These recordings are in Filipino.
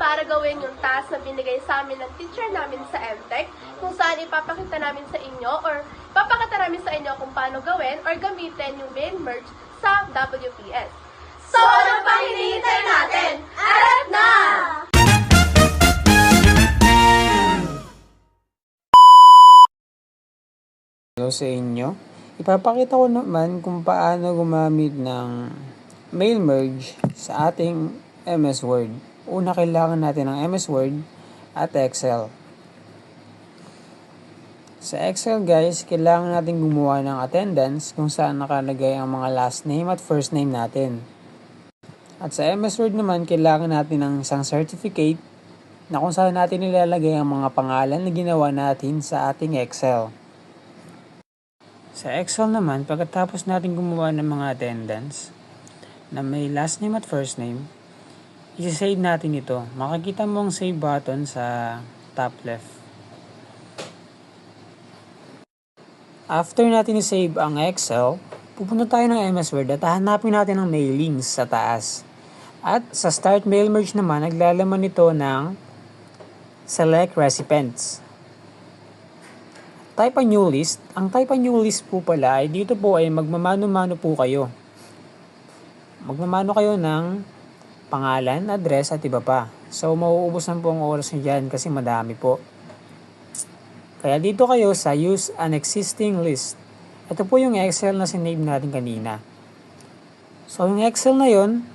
para gawin yung task na binigay sa amin ng teacher namin sa MTech, kung saan ipapakita namin sa inyo or ipapakita namin sa inyo kung paano gawin or gamitin yung mail merge sa WPS. So, ano pang hinihintay natin? Arat na! Hello sa inyo. Ipapakita ko naman kung paano gumamit ng mail merge sa ating MS Word. Una, kailangan natin ng MS Word at Excel. Sa Excel guys, kailangan natin gumawa ng attendance kung saan nakalagay ang mga last name at first name natin. At sa MS Word naman, kailangan natin ng isang certificate na kung saan natin nilalagay ang mga pangalan na ginawa natin sa ating Excel. Sa Excel naman, pagkatapos natin gumawa ng mga attendance na may last name at first name, i-save natin ito. Makikita mo ang save button sa top left. After natin i-save ang Excel, pupunta tayo ng MS Word at hahanapin natin ang mailings sa taas. At sa Start Mail Merge naman, naglalaman ito ng Select Recipients. Type a new list. Ang type a new list po pala ay dito po ay magmamano-mano po kayo. Magmamano kayo ng pangalan, address at iba pa. So mauubusan po ang oras nyo dyan kasi madami po. Kaya dito kayo sa Use an Existing List. Ito po yung Excel na sinave natin kanina. So yung Excel na yon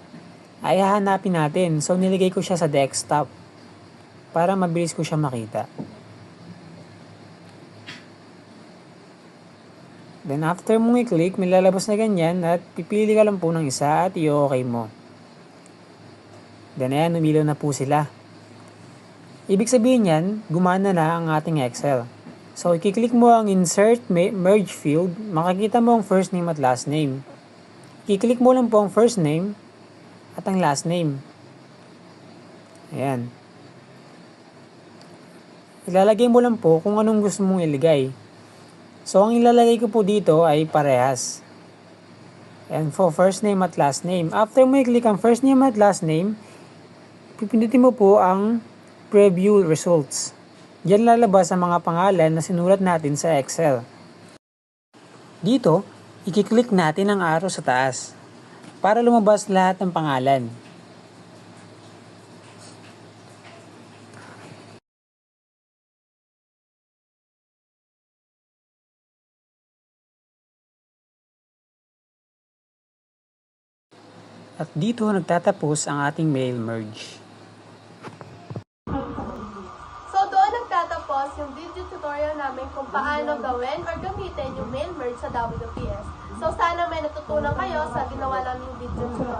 ay hahanapin natin. So niligay ko siya sa desktop para mabilis ko siya makita. Then after mong i-click, may lalabas na ganyan at pipili ka lang po ng isa at i-okay mo. Then ayan, umilaw na po sila. Ibig sabihin yan, gumana na ang ating Excel. So i-click mo ang Insert Merge field, makikita mo ang first name at last name. I-click mo lang po ang first name at ang last name. Ayan. Ilalagay mo lang po kung anong gusto mong ilagay. So, ang ilalagay ko po dito ay parehas. And for first name at last name. After mo i-click ang first name at last name, pipindutin mo po ang preview results. Diyan lalabas ang mga pangalan na sinulat natin sa Excel. Dito, i-click natin ang arrow sa taas para lumabas lahat ng pangalan. At dito nagtatapos ang ating mail merge. So doon nagtatapos yung video tutorial namin kung paano gawin or gamitin yung mail merge sa WPS. So sana may natutunan kayo sa ginawa namin yung video tutorial.